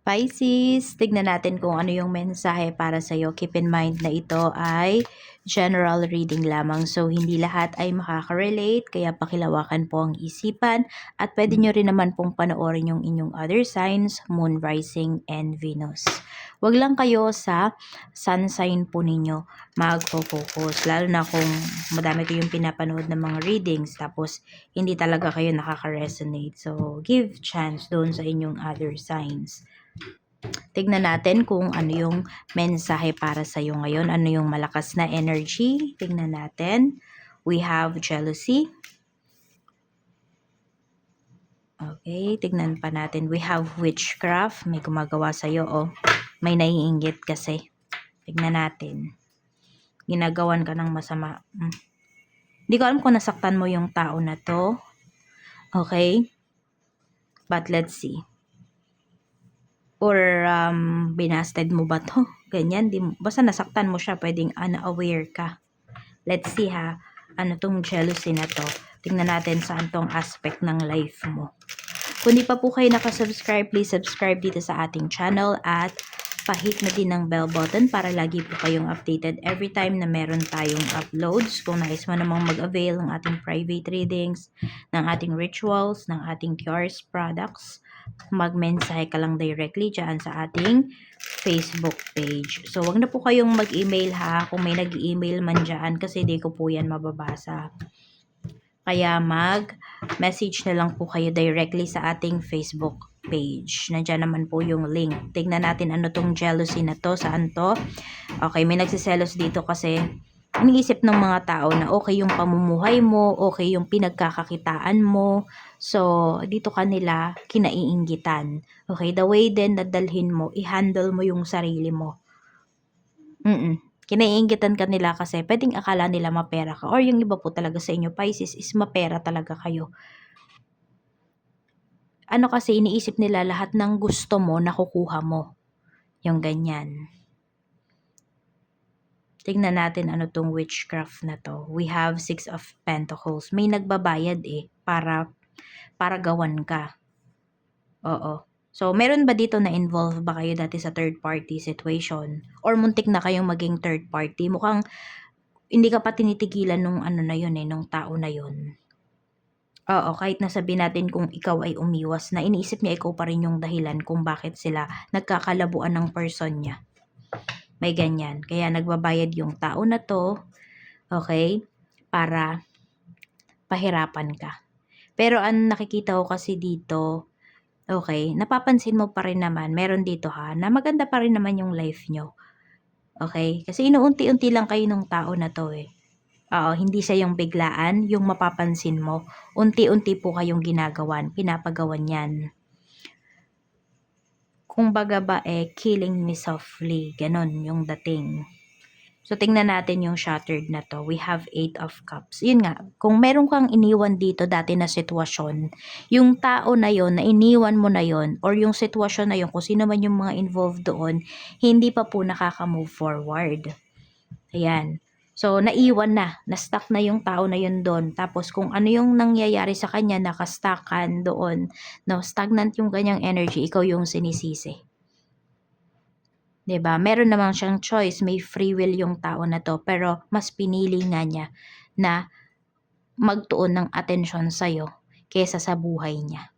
Pisces, tignan natin kung ano yung mensahe para sa'yo. Keep in mind na ito ay general reading lamang. So, hindi lahat ay makaka-relate. Kaya pakilawakan po ang isipan. At pwede nyo rin naman pong panoorin yung inyong other signs, Moon, Rising, and Venus. Wag lang kayo sa sun sign po ninyo magpo-focus. Lalo na kung madami kayong pinapanood ng mga readings. Tapos, hindi talaga kayo nakaka-resonate. So, give chance doon sa inyong other signs. Tignan natin kung ano yung mensahe para sa iyo ngayon. Ano yung malakas na energy. Tignan natin. We have jealousy. Okay, tignan pa natin. We have witchcraft. May gumagawa sa iyo, oh. May naiinggit kasi. Tignan natin. Ginagawan ka ng masama. Hindi ko alam kung nasaktan mo yung tao na to. Okay? But let's see. Or binasted mo ba to? Ganyan, basta nasaktan mo siya, pwedeng unaware ka. Let's see ha, ano tong jealousy na to. Tingnan natin saan tong aspect ng life mo. Kung di pa po kayo nakasubscribe, please subscribe dito sa ating channel at pahit na din ng bell button para lagi po kayong updated every time na meron tayong uploads. Kung nais mo namang mag-avail ng ating private readings, ng ating rituals, ng ating cures products, mag-mensahe ka lang directly dyan sa ating Facebook page. So, wag na po kayong mag-email ha, kung may nag-email man dyan kasi di ko po yan mababasa. Kaya mag-message na lang po kayo directly sa ating Facebook page. Nandiyan naman po yung link. Tignan natin ano tong jealousy na to, saan to. Okay, may nagsiselos dito kasi iniisip ng mga tao na okay yung pamumuhay mo, okay yung pinagkakakitaan mo. So, dito kanila kinaiinggitan. Okay, the way din na dalhin mo, i-handle mo yung sarili mo. Kinaiinggitan ka nila kasi pwedeng akala nila mapera ka. Or yung iba po talaga sa inyo, Pisces, is mapera talaga kayo. Ano kasi, iniisip nila lahat ng gusto mo, nakukuha mo. Yung ganyan. Tingnan natin ano tong witchcraft na to. We have 6 of Pentacles. May nagbabayad para gawan ka. Oo. So, meron ba dito na involved ba kayo dati sa third party situation? Or muntik na kayong maging third party? Mukhang hindi ka pa tinitigilan nung ano na yun nung tao na yun. Oo, kahit nasabihin natin kung ikaw ay umiwas na iniisip niya ikaw pa rin yung dahilan kung bakit sila nagkakalabuan ng person niya. May ganyan. Kaya nagbabayad yung tao na to, okay, para pahirapan ka. Pero ang nakikita ko kasi dito, okay, napapansin mo pa rin naman, meron dito ha, na maganda pa rin naman yung life nyo. Okay? Kasi inuunti-unti lang kayo ng tao na to eh. Oo, hindi siya yung biglaan, yung mapapansin mo. Unti-unti po kayong ginagawan, pinapagawan yan. Kung baga ba killing me softly, ganon yung dating. So, tingnan natin yung shattered na to. We have 8 of Cups. Yun nga, kung meron kang iniwan dito dati na sitwasyon, yung tao na yon na iniwan mo na yon or yung sitwasyon na yon, kung sino man yung mga involved doon, hindi pa po nakaka-move forward. Ayan. So, naiwan na-stuck na yung tao na yun doon. Tapos, kung ano yung nangyayari sa kanya, nakastakan doon, no, stagnant yung ganyang energy, ikaw yung sinisisi. 'Di ba? Meron namang siyang choice, may free will yung tao na to, pero mas pinili nga niya na magtuon ng atensyon sa'yo kaysa sa buhay niya.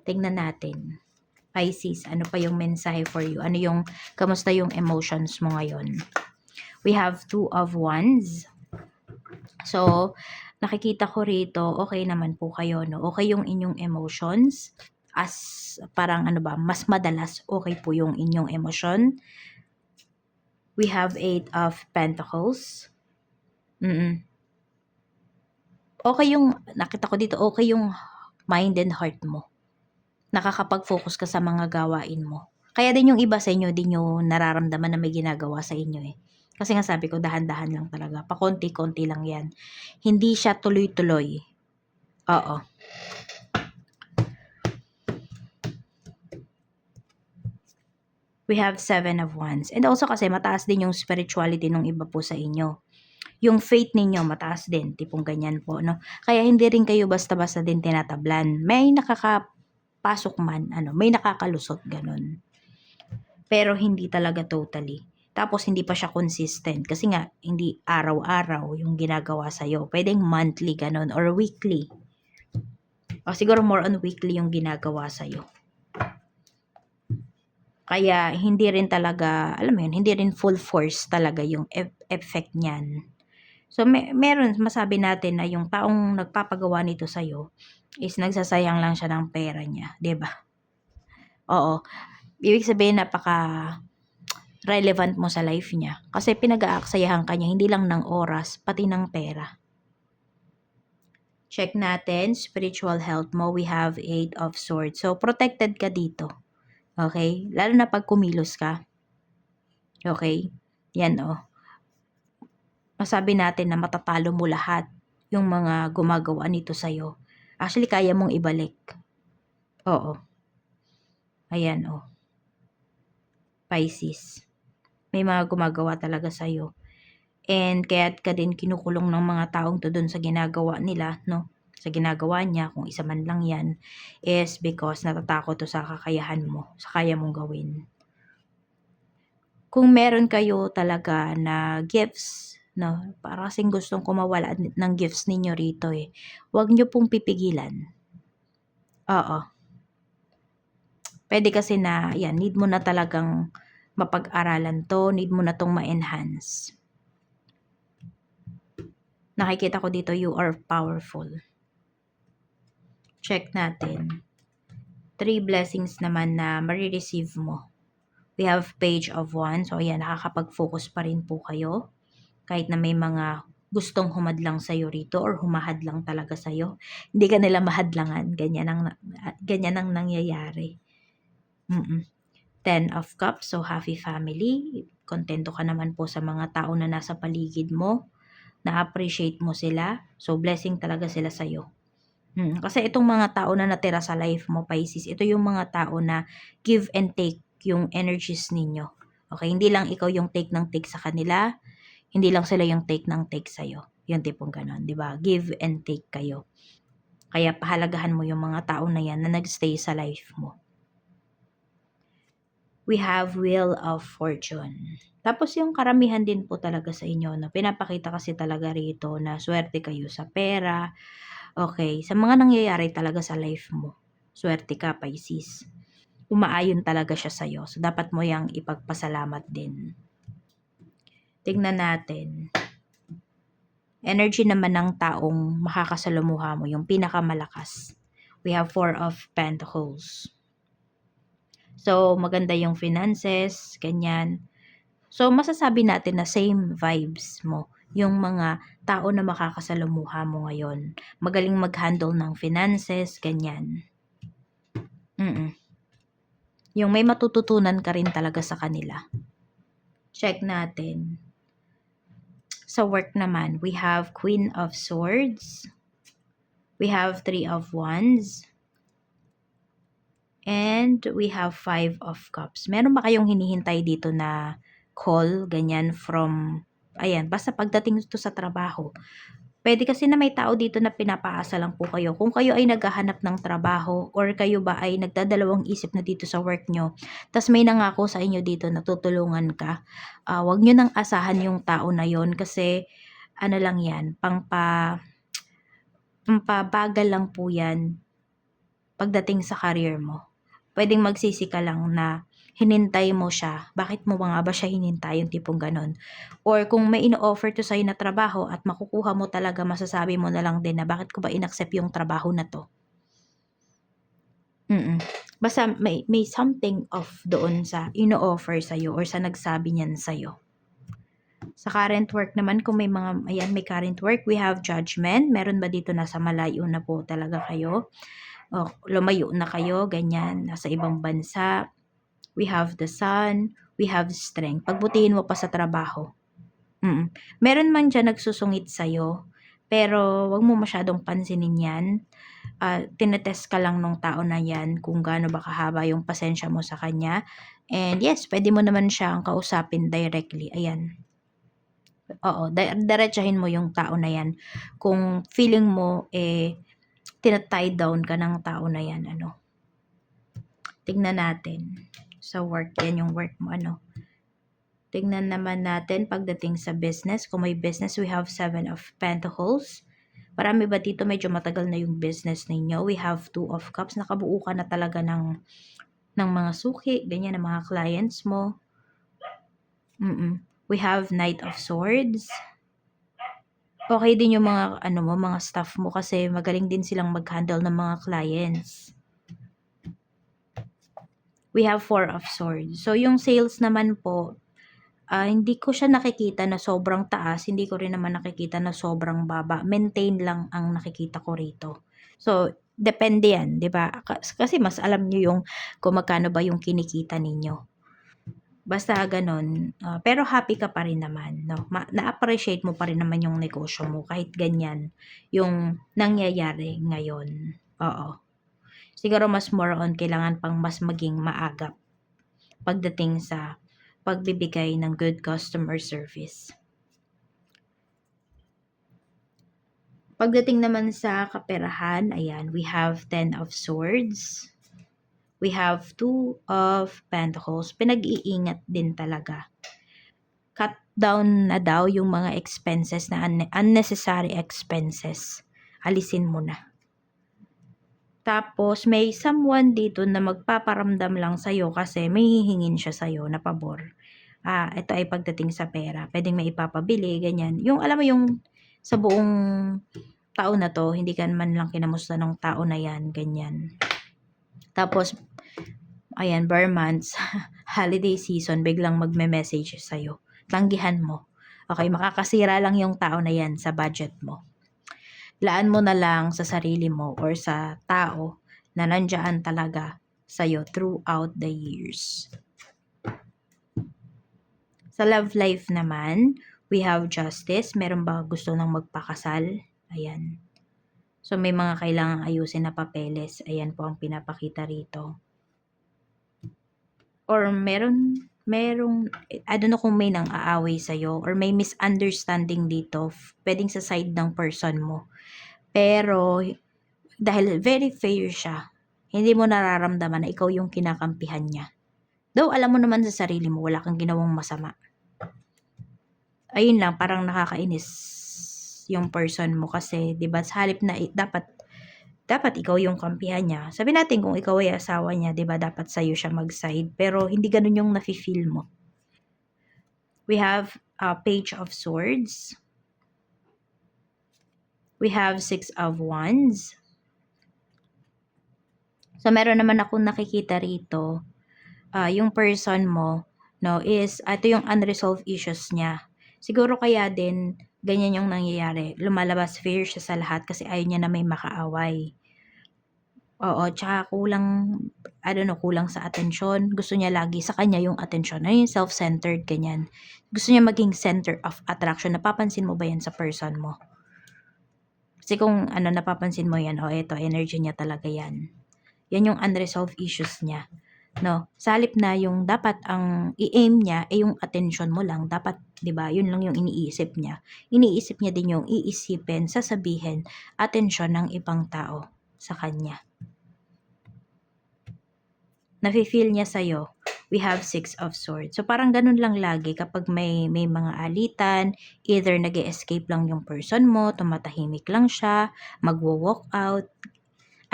Tingnan natin. Pisces, ano pa yung mensahe for you? Ano yung, kamusta yung emotions mo ngayon? We have 2 of Wands. So, nakikita ko rito, okay naman po kayo, no? Okay yung inyong emotions. As parang ano ba, mas madalas okay po yung inyong emosyon. We have 8 of Pentacles. Okay yung, nakita ko dito, okay yung mind and heart mo. Nakakapag-focus ka sa mga gawain mo. Kaya din yung iba sa inyo, din nyo nararamdaman na may ginagawa sa inyo eh. Kasi nga sabi ko, dahan-dahan lang talaga. Pakonti-konti lang yan. Hindi siya tuloy-tuloy. Oo. We have 7 of Wands. And also kasi mataas din yung spirituality ng iba po sa inyo. Yung faith ninyo mataas din, tipong ganyan po, no? Kaya hindi rin kayo basta-basta din tinatablan. May pasok man, may nakakalusot, ganun. Pero hindi talaga totally. Tapos hindi pa siya consistent kasi nga hindi araw-araw yung ginagawa sa'yo. Pwedeng monthly ganun or weekly. O siguro more on weekly yung ginagawa sa'yo. Kaya hindi rin talaga, alam mo yun, hindi rin full force talaga yung effect niyan. So meron masabi natin na yung taong nagpapagawa nito sa'yo is nagsasayang lang siya ng pera niya, 'di ba? Oo. Ibig sabihin napaka relevant mo sa life niya. Kasi pinag-aaksayahan ka niya, hindi lang ng oras, pati ng pera. Check natin, spiritual health mo, we have 8 of swords. So, protected ka dito. Okay? Lalo na pag kumilos ka. Okay? Yan masabi natin na matatalo mo lahat yung mga gumagawa nito sa'yo. Actually, kaya mong ibalik. Oo. Ayan Pisces. May mga gumagawa talaga sa'yo. And kaya ka din kinukulong ng mga taong to dun sa ginagawa nila, no? Sa ginagawa niya, kung isa man lang yan, is because natatakot to sa kakayahan mo, sa kaya mong gawin. Kung meron kayo talaga na gifts, no? Para kasing gustong kumawala ng gifts ninyo rito huwag nyo pong pipigilan. Oo. Pwede kasi na, yan, need mo na talagang mapag-aralan to, need mo na tong ma-enhance. Nakikita ko dito, you are powerful. Check natin. 3 blessings naman na marireceive mo. We have page of wands. So, ayan, nakakapag-focus pa rin po kayo. Kahit na may mga gustong humadlang sa'yo rito or humahadlang talaga sa'yo. Hindi ka nila mahadlangan. Ganyan ang nangyayari. 10 of cups. So, happy family. Kontento ka naman po sa mga tao na nasa paligid mo. Na-appreciate mo sila. So, blessing talaga sila sa'yo. Kasi itong mga tao na natira sa life mo, Pisces, ito yung mga tao na give and take yung energies ninyo. Okay, hindi lang ikaw yung take ng take sa kanila, hindi lang sila yung take ng take sa'yo. Yung tipong ganon, di ba? Give and take kayo. Kaya pahalagahan mo yung mga tao na yan na nagstay sa life mo. We have Wheel of Fortune. Tapos yung karamihan din po talaga sa inyo na pinapakita kasi talaga rito na swerte kayo sa pera. Okay, sa mga nangyayari talaga sa life mo. Swerte ka, Pisces. Umaayon talaga siya sa'yo. So, dapat mo yang ipagpasalamat din. Tignan natin. Energy naman ng taong makakasalamuha mo, yung pinakamalakas. We have 4 of Pentacles. So, maganda yung finances, ganyan. So, masasabi natin na same vibes mo yung mga tao na makakasalamuha mo ngayon. Magaling mag-handle ng finances, ganyan. Yung may matututunan ka rin talaga sa kanila. Check natin. Sa work naman, we have Queen of Swords. We have 3 of Wands. And we have 5 of Cups. Meron ba kayong hinihintay dito na call, ganyan, from, ayan, basta pagdating ito sa trabaho. Pwede kasi na may tao dito na pinapaasa lang po kayo. Kung kayo ay naghahanap ng trabaho or kayo ba ay nagdadalawang isip na dito sa work nyo, tas may nangako sa inyo dito na tutulungan ka, wag nyo nang asahan yung tao na yon kasi ano lang yan, pampabagal lang po yan pagdating sa career mo. Pwedeng magsisi ka lang na hinintay mo siya. Bakit mo nga ba siya hinintay? Yung tipong ganon. Or kung may ino-offer to sa'yo na trabaho at makukuha mo talaga, masasabi mo na lang din na bakit ko ba in-accept yung trabaho na to? Basta may something off doon sa ino-offer sa'yo or sa nagsabi niyan sa'yo. Sa current work naman, kung may mga, ayan, may current work, we have judgment. Meron ba dito nasa malayo na po talaga kayo? O, lumayo na kayo, ganyan, nasa ibang bansa. We have the sun, we have strength. Pagbutihin mo pa sa trabaho. Meron man dyan nagsusungit sa'yo, pero wag mo masyadong pansinin yan. Tinetest ka lang nung tao na yan kung gaano ba kahaba yung pasensya mo sa kanya. And yes, pwede mo naman siyang kausapin directly. Ayan. Oo, diretsahin mo yung tao na yan. Kung feeling mo, tie down ka ng tao na yan, Tignan natin. Sa work, yan yung work mo, ano. Tignan naman natin pagdating sa business. Kung may business, we have 7 of Pentacles. Marami ba dito medyo matagal na yung business ninyo? We have 2 of Cups. Nakabuo ka na talaga ng mga suki, ganyan, ng mga clients mo. We have Knight of Swords. Okay din yung mga, ano mo, mga staff mo kasi magaling din silang mag-handle ng mga clients. We have 4 of Swords. So, yung sales naman po, hindi ko siya nakikita na sobrang taas, hindi ko rin naman nakikita na sobrang baba. Maintain lang ang nakikita ko rito. So, depende yan, 'di ba? Kasi mas alam niyo yung kung magkano ba yung kinikita ninyo. Basta ganun. Pero happy ka pa rin naman, no? Na-appreciate mo pa rin naman yung negosyo mo kahit ganyan yung nangyayari ngayon. Oo. Siguro mas more on kailangan pang mas maging maagap pagdating sa pagbibigay ng good customer service. Pagdating naman sa kaperahan, ayan, we have 10 of Swords. We have 2 of Pentacles. Pinag-iingat din talaga. Cut down na daw yung mga expenses na unnecessary expenses. Alisin mo na. Tapos, may someone dito na magpaparamdam lang sa'yo kasi may hihingin siya sa'yo na pabor. Ito ay pagdating sa pera. Pwedeng may ipapabili, ganyan. Yung, alam mo yung sa buong taon na to, hindi ka man lang kinamusta ng tao na yan, ganyan. Tapos, ayan, bare months, holiday season, biglang magme-message sa'yo. Tanggihan mo. Okay, makakasira lang yung tao na yan sa budget mo. Laan mo na lang sa sarili mo or sa tao na nandiyan talaga sa'yo throughout the years. Sa love life naman, we have justice. Meron ba gusto nang magpakasal? Ayan. So, may mga kailangang ayusin na papeles. Ayan po ang pinapakita rito. Or merong, I don't know kung may nang aaway sa'yo or may misunderstanding dito. Pwedeng sa side ng person mo. Pero, dahil very fair siya, hindi mo nararamdaman na ikaw yung kinakampihan niya. Though, alam mo naman sa sarili mo, wala kang ginawang masama. Ayun lang, parang nakakainis yung person mo kasi, 'di ba, sa halip na dapat ikaw yung kampihan niya. Sabi natin kung ikaw ay asawa niya, 'di ba, dapat sa'yo siya mag-side, pero hindi ganun yung nafi-feel mo. We have Page of Swords. We have 6 of Wands. So, meron naman akong nakikita rito, yung person mo, no, is, ito yung unresolved issues niya. Siguro kaya din, ganyan yung nangyayari. Lumalabas fear siya sa lahat kasi ayaw niya na may makaaway. Oo, tsaka kulang, I don't know, kulang sa atensyon. Gusto niya lagi sa kanya yung atensyon. Ano yung self-centered, ganyan. Gusto niya maging center of attraction. Napapansin mo ba yan sa person mo? Kasi kung napapansin mo yan, ito, energy niya talaga yan. Yan yung unresolved issues niya. No, sa halip na yung dapat ang i-aim niya ay yung attention mo lang, dapat 'di ba? Yun lang yung iniisip niya. Iniisip niya din yung iisipin, sasabihin, atensyon ng ibang tao sa kanya. Nafi-feel niya sa we have 6 of Swords. So parang ganun lang lagi kapag may mga alitan, either nag-e-escape lang yung person mo, tumatahimik lang siya, magwo-walk out.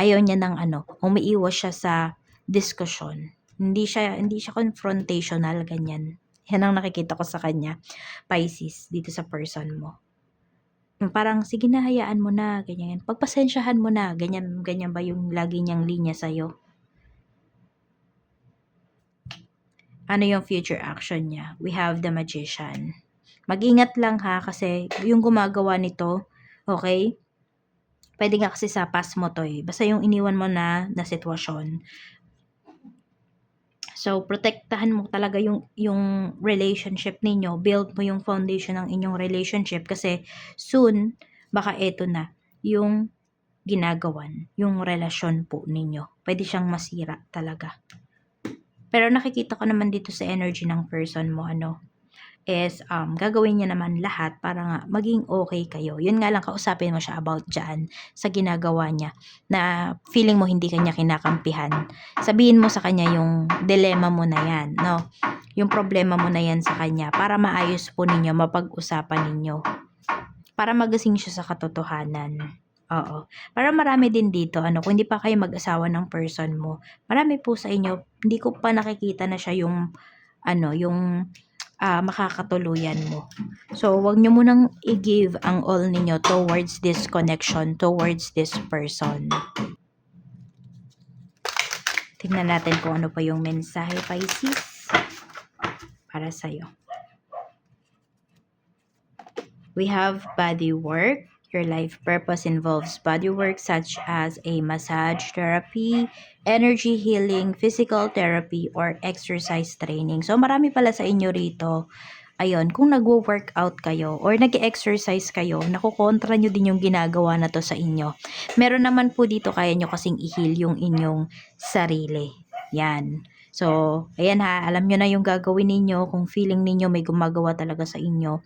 Ayaw niya ng umiiwas siya sa discussion. Hindi siya confrontational, ganyan. Yan ang nakikita ko sa kanya, Pisces, dito sa person mo. Parang, sige na, hayaan mo na, ganyan. Pagpasensyahan mo na, ganyan ba yung lagi niyang linya sa'yo? Ano yung future action niya? We have the Magician. Mag-ingat lang ha, kasi yung gumagawa nito, okay? Pwede nga kasi sa past mo to basta yung iniwan mo na sitwasyon. So, protektahan mo talaga yung relationship ninyo. Build mo yung foundation ng inyong relationship kasi soon, baka eto na yung ginagawan, yung relasyon po ninyo. Pwede siyang masira talaga. Pero nakikita ko naman dito sa energy ng person mo, is gagawin niya naman lahat para nga maging okay kayo. Yun nga lang, kausapin mo siya about dyan sa ginagawa niya na feeling mo hindi kanya kinakampihan. Sabihin mo sa kanya yung dilemma mo na yan, no? Yung problema mo na yan sa kanya para maayos po ninyo, mapag-usapan ninyo. Para magising siya sa katotohanan. Oo. Para marami din dito, kung hindi pa kayo mag-asawa ng person mo, marami po sa inyo, hindi ko pa nakikita na siya yung, yung makakatuluyan mo. So, wag nyo munang i-give ang all ninyo towards this connection, towards this person. Tingnan natin kung ano pa yung mensahe, Pisces, para sa'yo. We have body work. Your life purpose involves body work such as a massage therapy, energy healing, physical therapy, or exercise training. So, marami pala sa inyo rito. Ayun, kung nagwo-workout kayo or nag-exercise kayo, nakukontra nyo din yung ginagawa na to sa inyo. Meron naman po dito kaya nyo kasing i-heal yung inyong sarili. Yan. So, ayan ha, alam nyo na yung gagawin ninyo kung feeling ninyo may gumagawa talaga sa inyo.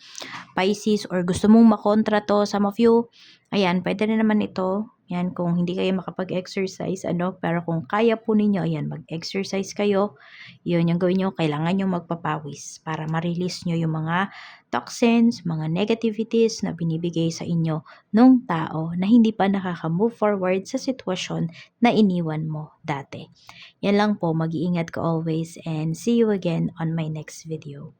Pisces, or gusto mong makontra to, some of you, ayan, pwede na naman ito. Yan, kung hindi kayo makapag-exercise, pero kung kaya po ninyo, ayan, mag-exercise kayo. Yun yung gawin nyo, kailangan nyo magpapawis para ma-release nyo yung mga toxins, mga negativities na binibigay sa inyo nung tao na hindi pa nakaka-move forward sa sitwasyon na iniwan mo dati. Yan lang po, mag-iingat ka always and see you again on my next video.